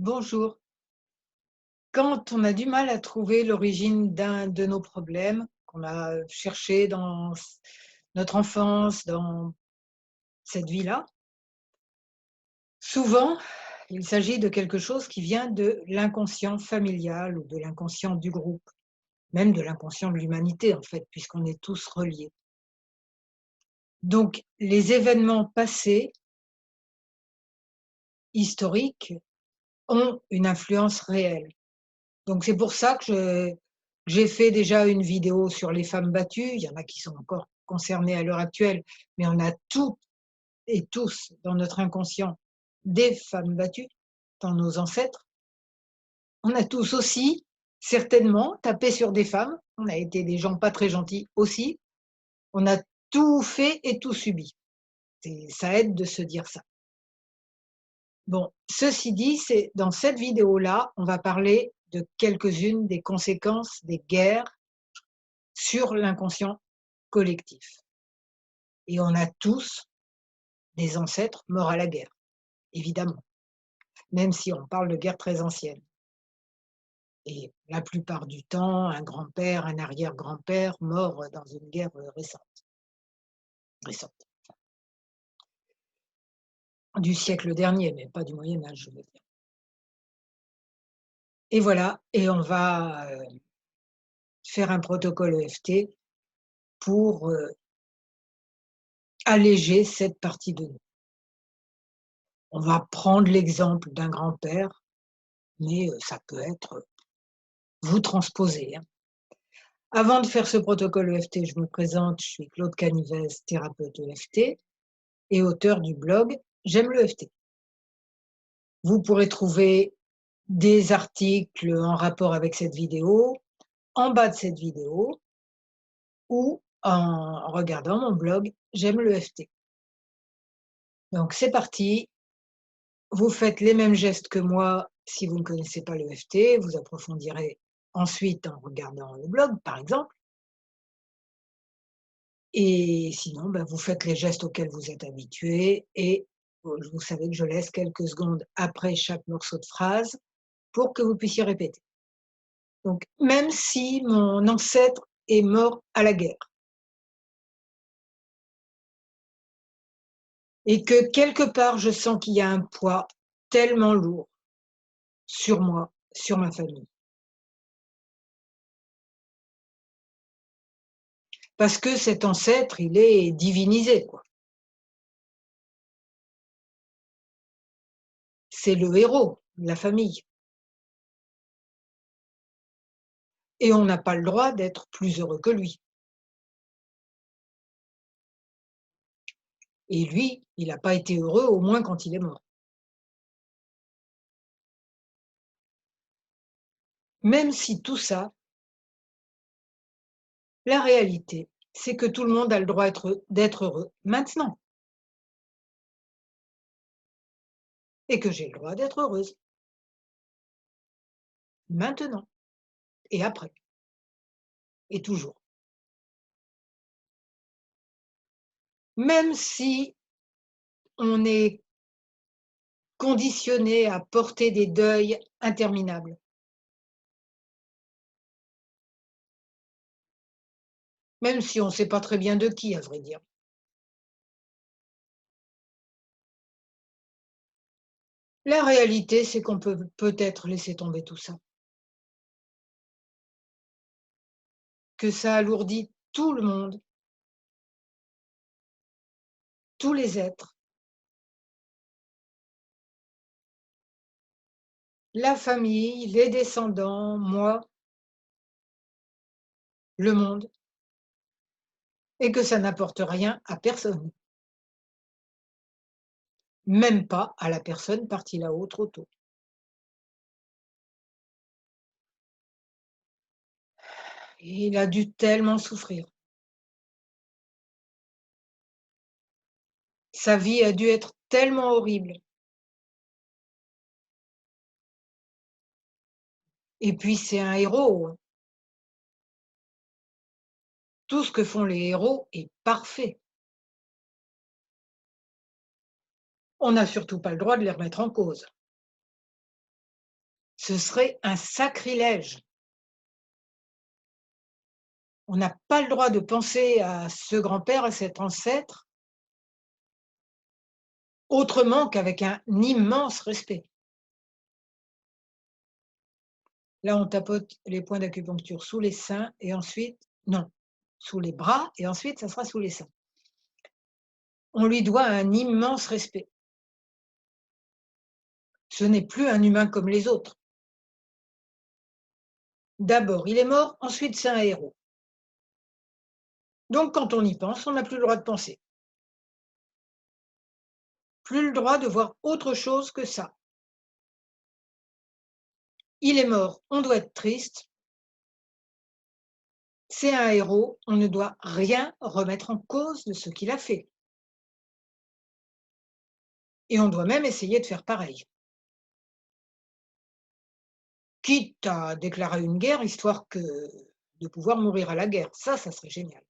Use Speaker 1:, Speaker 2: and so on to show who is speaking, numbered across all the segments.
Speaker 1: Bonjour. Quand on a du mal à trouver l'origine d'un de nos problèmes, qu'on a cherché dans notre enfance, dans cette vie-là, souvent, il s'agit de quelque chose qui vient de l'inconscient familial ou de l'inconscient du groupe, même de l'inconscient de l'humanité, en fait, puisqu'on est tous reliés. Donc, les événements passés, historiques, ont une influence réelle. Donc c'est pour ça que j'ai fait déjà une vidéo sur les femmes battues. Il y en a qui sont encore concernées à l'heure actuelle, mais on a toutes et tous dans notre inconscient des femmes battues, dans nos ancêtres. On a tous aussi, certainement, tapé sur des femmes. On a été des gens pas très gentils aussi. On a tout fait et tout subi. Ça aide de se dire ça. Bon, ceci dit, c'est dans cette vidéo-là, on va parler de quelques-unes des conséquences des guerres sur l'inconscient collectif. Et on a tous des ancêtres morts à la guerre, évidemment, même si on parle de guerre très ancienne. Et la plupart du temps, un grand-père, un arrière-grand-père mort dans une guerre récente, du siècle dernier, mais pas du Moyen Âge, je veux dire. Et voilà, et on va faire un protocole EFT pour alléger cette partie de nous. On va prendre l'exemple d'un grand-père, mais ça peut être vous transposez, hein. Avant de faire ce protocole EFT, je me présente, je suis Claude Canivez, thérapeute EFT et auteur du blog J'aime l'EFT. Vous pourrez trouver des articles en rapport avec cette vidéo en bas de cette vidéo ou en regardant mon blog J'aime l'EFT. Donc c'est parti, vous faites les mêmes gestes que moi si vous ne connaissez pas l'EFT, vous approfondirez ensuite en regardant le blog par exemple. Et sinon, bah, vous faites les gestes auxquels vous êtes habitué et vous savez que je laisse quelques secondes après chaque morceau de phrase pour que vous puissiez répéter. Donc, même si mon ancêtre est mort à la guerre et que quelque part je sens qu'il y a un poids tellement lourd sur moi, sur ma famille, parce que cet ancêtre, il est divinisé, quoi. C'est le héros de la famille et on n'a pas le droit d'être plus heureux que lui. Et lui, il n'a pas été heureux, au moins quand il est mort. Même si tout ça, la réalité, c'est que tout le monde a le droit d'être heureux maintenant et que j'ai le droit d'être heureuse maintenant et après et toujours. Même si on est conditionné à porter des deuils interminables, même si on ne sait pas très bien de qui, à vrai dire. La réalité, c'est qu'on peut peut-être laisser tomber tout ça, que ça alourdit tout le monde, tous les êtres, la famille, les descendants, moi, le monde, et que ça n'apporte rien à personne, même pas à la personne partie là-haut trop tôt. Et il a dû tellement souffrir. Sa vie a dû être tellement horrible. Et puis c'est un héros, hein. Tout ce que font les héros est parfait. On n'a surtout pas le droit de les remettre en cause. Ce serait un sacrilège. On n'a pas le droit de penser à ce grand-père, à cet ancêtre, autrement qu'avec un immense respect. Là, on tapote les points d'acupuncture sous les seins et ensuite non, sous les bras et ensuite ça sera sous les seins. On lui doit un immense respect. Ce n'est plus un humain comme les autres. D'abord, il est mort, ensuite c'est un héros. Donc quand on y pense, on n'a plus le droit de penser. Plus le droit de voir autre chose que ça. Il est mort, on doit être triste. C'est un héros, on ne doit rien remettre en cause de ce qu'il a fait. Et on doit même essayer de faire pareil. Quitte à déclarer une guerre, histoire que de pouvoir mourir à la guerre. Ça serait génial.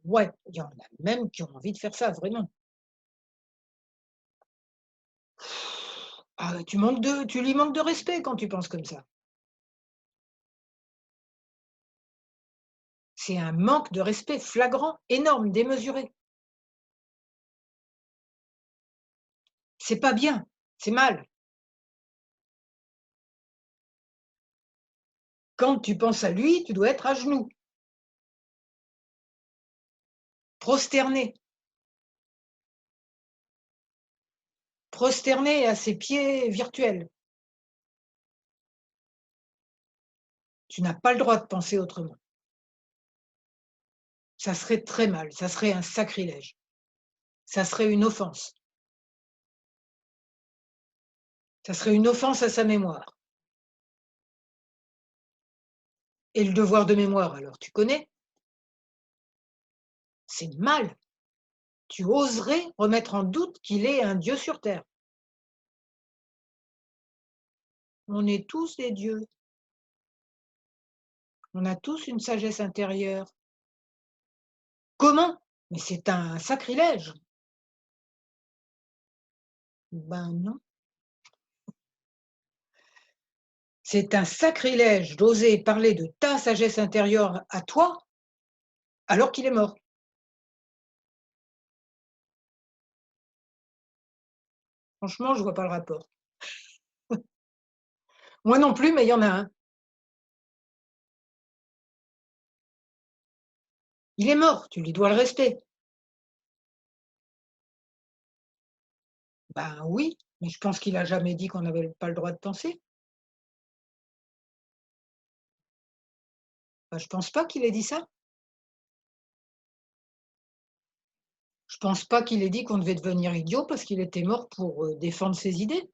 Speaker 1: Ouais, il y en a même qui ont envie de faire ça, vraiment. Ah, tu lui manques de respect quand tu penses comme ça. C'est un manque de respect flagrant, énorme, démesuré. C'est pas bien, c'est mal. Quand tu penses à lui, tu dois être à genoux, prosterné, prosterné à ses pieds virtuels. Tu n'as pas le droit de penser autrement. Ça serait très mal, ça serait un sacrilège, ça serait une offense. Ça serait une offense à sa mémoire. Et le devoir de mémoire alors, tu connais? C'est mal. Tu oserais remettre en doute qu'il est un dieu sur terre. On est tous des dieux, on a tous une sagesse intérieure. Comment? Mais c'est un sacrilège. Ben non, c'est un sacrilège d'oser parler de ta sagesse intérieure à toi, alors qu'il est mort. Franchement, je vois pas le rapport. Moi non plus, mais il y en a un. Il est mort, tu lui dois le respect. Ben oui, mais je pense qu'il a jamais dit qu'on n'avait pas le droit de penser. Ben, je pense pas qu'il ait dit ça. Je pense pas qu'il ait dit qu'on devait devenir idiot parce qu'il était mort pour, défendre ses idées.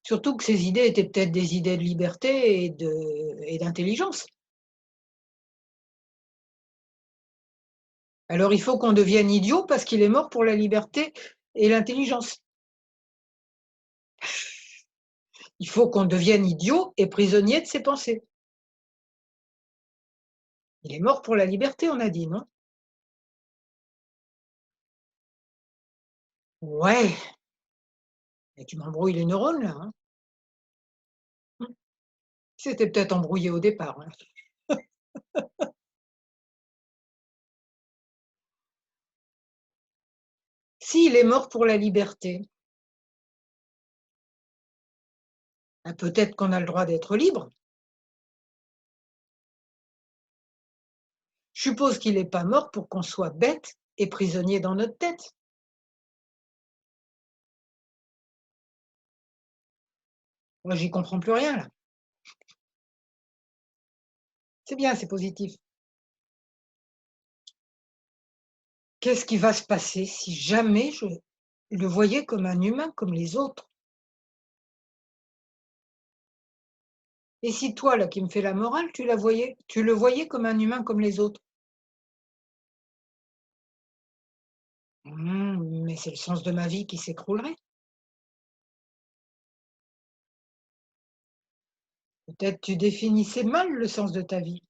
Speaker 1: Surtout que ses idées étaient peut-être des idées de liberté et d'intelligence. Alors il faut qu'on devienne idiot parce qu'il est mort pour la liberté et l'intelligence. Il faut qu'on devienne idiot et prisonnier de ses pensées. Il est mort pour la liberté, on a dit, non? Ouais, et tu m'embrouilles les neurones là, hein. Mmh. C'était peut-être embrouillé au départ, hein. S'il est mort pour la liberté, bah, peut-être qu'on a le droit d'être libre. Je suppose qu'il n'est pas mort pour qu'on soit bête et prisonnier dans notre tête. Moi, j'y comprends plus rien là. C'est bien, c'est positif. Qu'est-ce qui va se passer si jamais je le voyais comme un humain comme les autres? Et si toi, là, qui me fais la morale, tu le voyais comme un humain comme les autres? Mais c'est le sens de ma vie qui s'écroulerait. Peut-être tu définissais mal le sens de ta vie.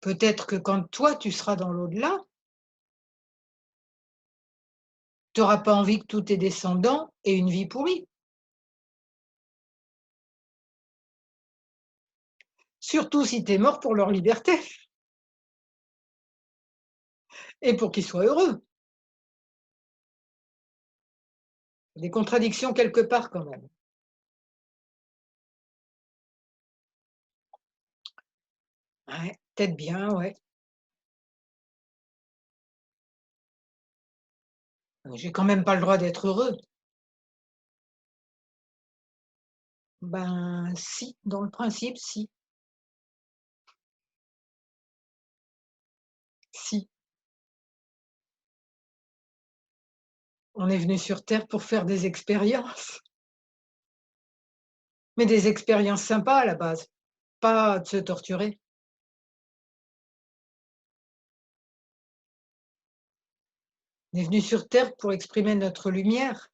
Speaker 1: Peut-être que quand toi, tu seras dans l'au-delà, tu auras pas envie que tous tes descendants aient une vie pourrie. Surtout si tu es mort pour leur liberté et pour qu'ils soient heureux. Des contradictions quelque part quand même. Ouais, peut-être bien, ouais. J'ai quand même pas le droit d'être heureux. Ben si, dans le principe, si, si. On est venu sur terre pour faire des expériences, mais des expériences sympas à la base, pas de se torturer. On est venu sur terre pour exprimer notre lumière,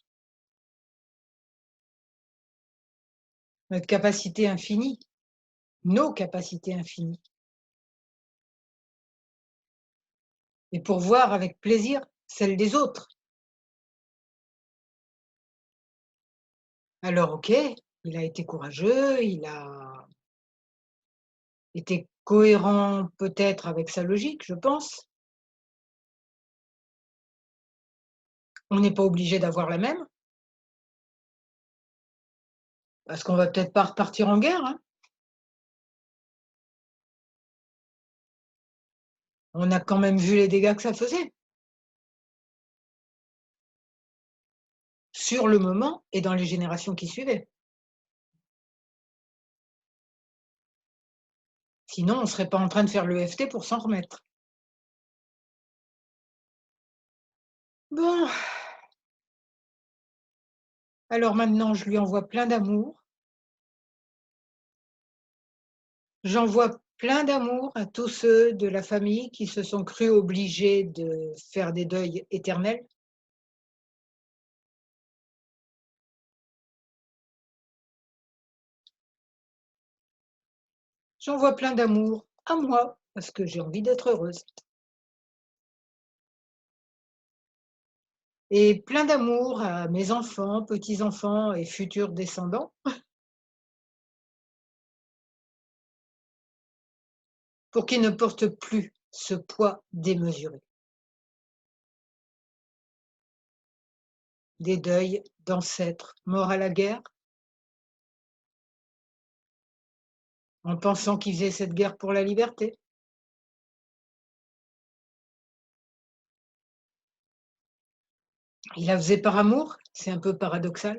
Speaker 1: notre capacité infinie, nos capacités infinies, et pour voir avec plaisir celles des autres. Alors OK, il a été courageux, il a été cohérent peut-être avec sa logique, je pense. On n'est pas obligé d'avoir la même, parce qu'on va peut-être pas repartir en guerre, hein. On a quand même vu les dégâts que ça faisait, sur le moment et dans les générations qui suivaient. Sinon, on ne serait pas en train de faire l'EFT pour s'en remettre. Bon, alors maintenant, je lui envoie plein d'amour. J'envoie plein d'amour à tous ceux de la famille qui se sont crus obligés de faire des deuils éternels. J'envoie plein d'amour à moi, parce que j'ai envie d'être heureuse. Et plein d'amour à mes enfants, petits-enfants et futurs descendants, pour qu'ils ne portent plus ce poids démesuré. Des deuils d'ancêtres morts à la guerre, en pensant qu'ils faisaient cette guerre pour la liberté. Ils la faisaient par amour, c'est un peu paradoxal.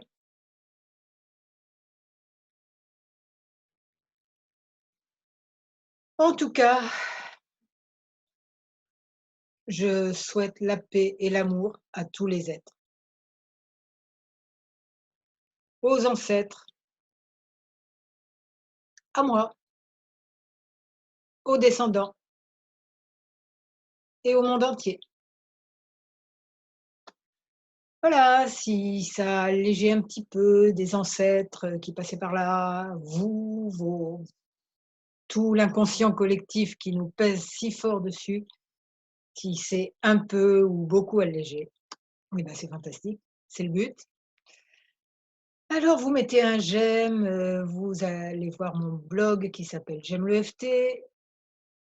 Speaker 1: En tout cas, je souhaite la paix et l'amour à tous les êtres, aux ancêtres, à moi, aux descendants et au monde entier. Voilà, si ça a allégé un petit peu des ancêtres qui passaient par là, vous, tout l'inconscient collectif qui nous pèse si fort dessus, si c'est un peu ou beaucoup allégé, eh ben c'est fantastique, c'est le but. Alors vous mettez un j'aime, vous allez voir mon blog qui s'appelle J'aime le FT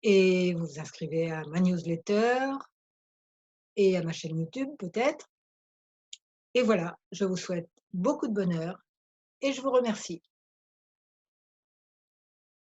Speaker 1: et vous vous inscrivez à ma newsletter et à ma chaîne YouTube peut-être. Et voilà, je vous souhaite beaucoup de bonheur et je vous remercie.